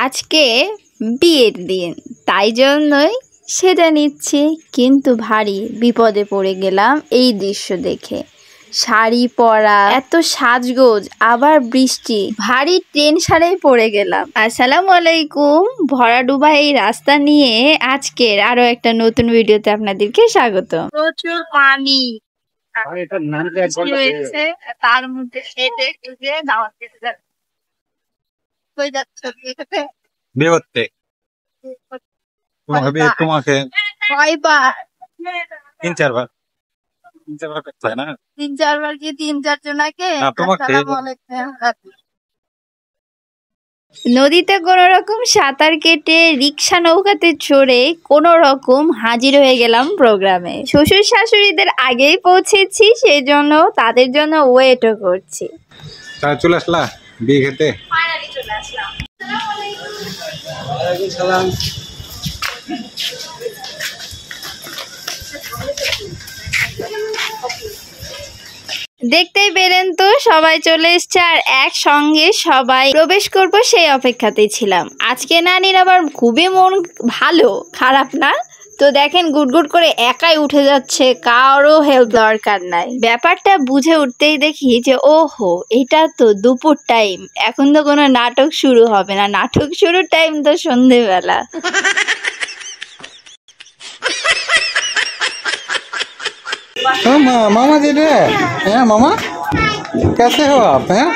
আজকে বিয়ের দিন, তাই জন্যই সেটা নিচ্ছি, কিন্তু ভারী বিপদে পড়ে গেলাম এই দৃশ্য দেখে। শাড়ি পরা, এত সাজগোজ, আবার বৃষ্টি, ভারী টেনশনে পড়ে গেলাম। আসসালামু আলাইকুম। ভরাডুবা এই রাস্তা নিয়ে আজকের আরো একটা নতুন ভিডিওতে আপনাদেরকে স্বাগত। প্রচুর পানি, তার মধ্যে দাওয়াত খেতে যাচ্ছে। তোমাকে কয়বার? তিন চারবার কি 3-4 জনাকে? নদীতে কোন রকম সাঁতার কেটে রিক্সা নৌকাতে চড়ে কোন রকম হাজির হয়ে গেলাম প্রোগ্রামে। শ্বশুর শাশুড়িদের আগেই পৌঁছেছি, সেই জন্য তাদের জন্য ওয়েটও করছি। চলে আসলা বিয়ে খেতে? ফাইনালি চলে আসলাম। ওয়ালাইকুম সালাম। দেখতেই পেলেন তো, সবাই চলে এসছে আর একসঙ্গে সবাই প্রবেশ করব সেই অপেক্ষাতেই ছিলাম। আজকে নানির আবার খুবই মন ভালো, খারাপ না। তো দেখেন গুড়গুড় করে একাই উঠে যাচ্ছে, কারো হেল্প দরকার নাই। ব্যাপারটা বুঝে উঠতেই দেখি যে ওহো, এটা তো দুপুর টাইম, এখন তো কোনো নাটক শুরু হবে না, নাটক শুরুর টাইম তো সন্ধেবেলা। मामा जी रे हैं मामा, कैसे हो आप? हैं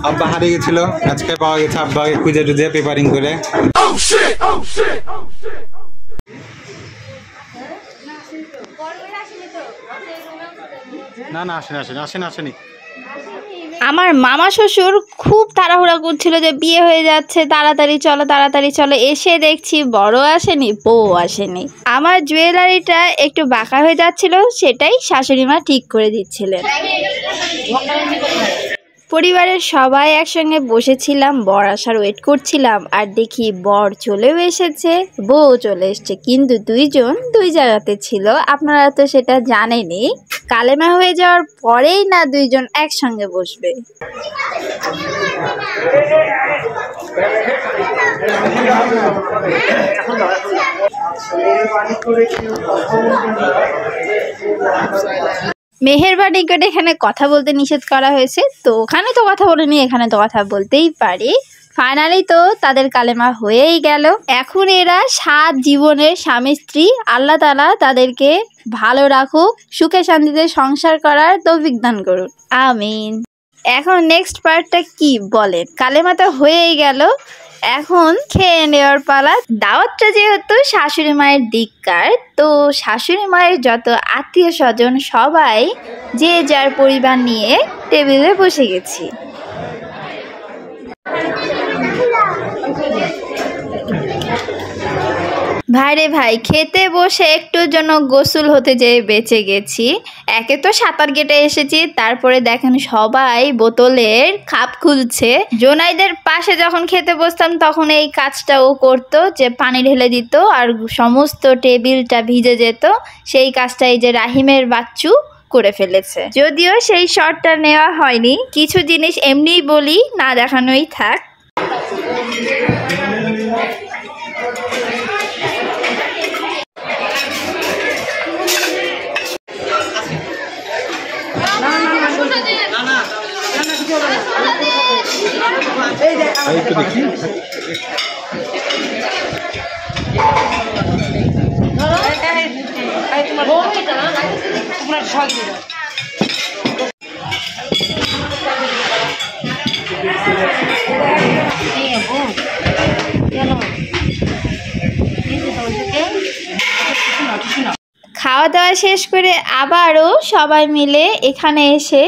আব্বা হারিয়ে গেছিল, আজকে পাওয়া গেছে। আব্বাকে খুঁজে টুজে পেপারিং করে। না না আসেনি। আমার মামা শ্বশুর খুব তাড়াহুড়া করছিল যে বিয়ে হয়ে যাচ্ছে, তাড়াতাড়ি চলো। এসে দেখছি বড় আসেনি, বউ আসেনি। আমার জুয়েলারিটা একটু বাঁকা হয়ে যাচ্ছিল, সেটাই শাশুড়ি মা ঠিক করে দিচ্ছিলেন। পরিবারের সবাই একসঙ্গে বসেছিলাম, বর আসার ওয়েট করছিলাম, আর দেখি বর চলেও এসেছে, বউ চলে এসছে, কিন্তু দুইজন দুই জায়গাতে ছিল। আপনারা তো সেটা জানেনই, কালেমা হয়ে যাওয়ার পরেই না দুইজন একসঙ্গে বসবে। মেহেরবানি করে এখানে কথা বলতে নিষেধ করা হয়েছে, তো ওখানে তো কথা বলিনি, এখানে তো কথা বলতেই পারি। ফাইনালি তো তাদের কালেমা হয়েই গেল। এখন এরা 7 জীবনের স্বামী স্ত্রী। আল্লাহ তাআলা তাদেরকে ভালো রাখুক, সুখে শান্তিতে সংসার করার তৌফিক দান করুন, আমিন। এখন নেক্সট পার্টটা কি বলেন? কালেমা তো হয়েই গেল, এখন খেয়ে নেওয়ার পালা। দাওয়াতটা যেহেতু শাশুড়ি মায়ের দিককার, তো শাশুড়ি মায়ের যত আত্মীয় স্বজন সবাই যে যার পরিবার নিয়ে টেবিলে বসে গেছি। ভাইরে ভাই, খেতে বসে একটু জন্য গোসল হতে যেয়ে বেঁচে গেছি। একে তো সাঁতার কেটে এসেছি, তারপরে দেখেন সবাই বোতলের খাপ খুলছে। জোনাইদের পাশে যখন খেতে বসতাম তখন এই কাজটা ও করতো, যে পানি ঢেলে দিত আর সমস্ত টেবিলটা ভিজে যেত। সেই কাজটা এই যে রাহিমের বাচ্চু করে ফেলেছে। যদিও সেই শটটা নেওয়া হয়নি, কিছু জিনিস এমনিই বলি, না দেখানোই থাক। খাওয়া দাওয়া শেষ করে আবারও সবাই মিলে এখানে এসে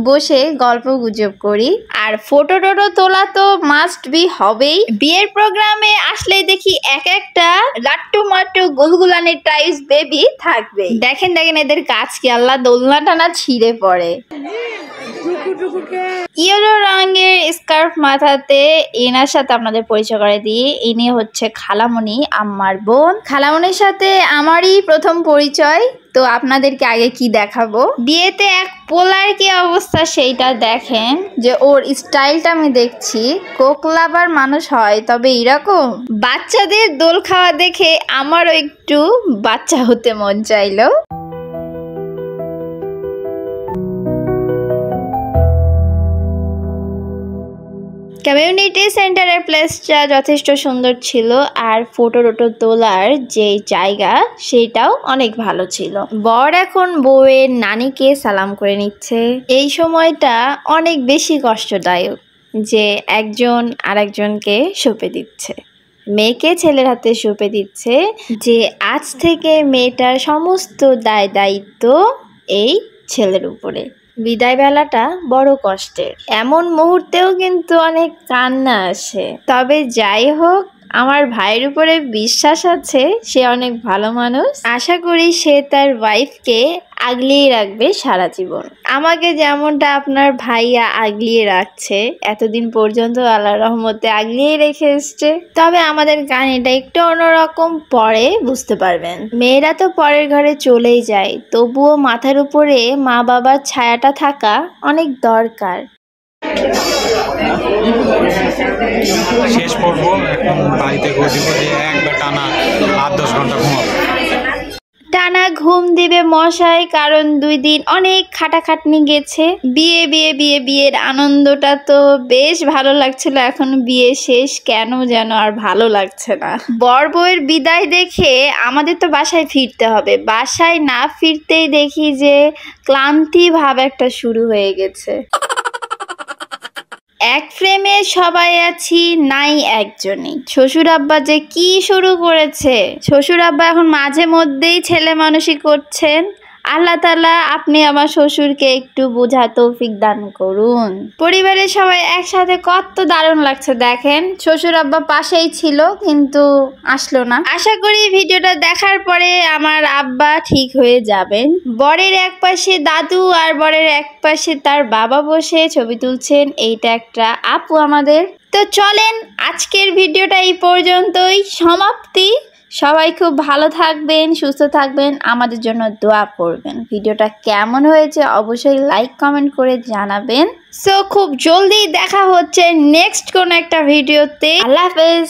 বসে গল্প গুজব করি, আর ফটো টোটো তোলা তো মাস্ট বি হবেই। বিয়ের প্রোগ্রামে আসলে দেখি এক একটা লাট্টু মাট্টু গুলগুলানের টাইস বেবি থাকবে। দেখেন এদের কাজ কি, আল্লাহ দোলনা টানা ছিঁড়ে পড়ে। ইয়েলো রঙের স্কার্ফ মাথাতে এনার সাথে আপনাদের পরিচয় করে দিই। ইনি হচ্ছে খালামণি, আমার বোন। খালামণির সাথে আমারই প্রথম পরিচয়। তো আপনাদেরকে আগে কি দেখাবো, বিয়েতে এক পোলার কি অবস্থা সেইটা দেখেন। যে ওর স্টাইলটা আমি দেখছি, কোক লাভার মানুষ হয় তবে এরকম। বাচ্চাদের দোল খাওয়া দেখে আমারও একটু বাচ্চা হতে মন চাইলো। কমিউনিটি সেন্টারের প্লেসটা যথেষ্ট সুন্দর ছিল, আর ফটো তোলার যে জায়গা সেটাও অনেক ভালো ছিল। বর এখন বউয়ের নানিকে সালাম করে নিচ্ছে। এই সময়টা অনেক বেশি কষ্টদায়ক যে একজন আরেকজনকে সঁপে দিচ্ছে, মেয়েকে ছেলের হাতে সঁপে দিচ্ছে যে আজ থেকে মেয়েটার সমস্ত দায় দায়িত্ব এই ছেলের উপরে। বিদায় বেলাটা বড় কষ্টের, এমন মুহূর্তেও কিন্তু অনেক কান্না আসে। তবে যাই হোক, আমার ভাইয়ের উপরে বিশ্বাস আছে, সে অনেক ভালো মানুষ। আশা করি সে তার ওয়াইফকে আগলিয়ে রাখবে সারা জীবন, আমাকে যেমনটা আপনার ভাইয়া আগলিয়ে রাখছে এতদিন পর্যন্ত, আল্লাহর রহমতে আগলিয়ে রেখে এসছে। তবে আমাদের কাহিনীটা একটু অন্যরকম, পরে বুঝতে পারবেন। মেয়েরা তো পরের ঘরে চলেই যায়, তবুও মাথার উপরে মা বাবার ছায়াটা থাকা অনেক দরকার। শেষ করবো এখন বাড়িতে গিয়ে যে একবার টানা 8-10 ঘন্টা ঘুমাবো। টানা ঘুম দিবে মশাই, কারণ 2 দিন অনেক খাটাখাটনি গেছে। বিয়ের আনন্দটা তো বেশ ভালো লাগছিল, এখন বিয়ে শেষ কেন যেন আর ভালো লাগছে না। বর বউয়ের বিদায় দেখে আমাদের তো বাসায় ফিরতে হবে, বাসায় না ফিরতেই দেখি যে ক্লান্তি ভাব একটা শুরু হয়ে গেছে। এক ফ্রেমে সবাই আছি, নাই একজনই। শ্বশুর আব্বা যে কি শুরু করেছে, শ্বশুর আব্বা এখন মাঝে মধ্যেই ছেলে মানুষই করছেন। আল্লাহ তাআলা আপনি আমার শ্বশুরকে একটু বোঝা তৌফিক দান করুন। পরিবারের সবাই একসাথে কত দারুণ লাগছে দেখেন। শ্বশুর আব্বা পাশেই ছিল কিন্তু আসলো না। আশা করি ভিডিওটা দেখার পরে আমার আব্বা ঠিক হয়ে যাবেন। বরের এক পাশে দাদু আর বরের এক পাশে তার বাবা বসে ছবি তুলছেন। এইটা একটা আপু আমাদের। তো চলেন আজকের ভিডিওটা এই পর্যন্তই সমাপ্তি। সবাই খুব ভালো থাকবেন, সুস্থ থাকবেন, আমাদের জন্য দোয়া করবেন। ভিডিওটা কেমন হয়েছে অবশ্যই লাইক কমেন্ট করে জানাবেন। সো খুব জলদি দেখা হচ্ছে নেক্সট কোন একটা ভিডিওতে। আল্লাহ হাফেজ।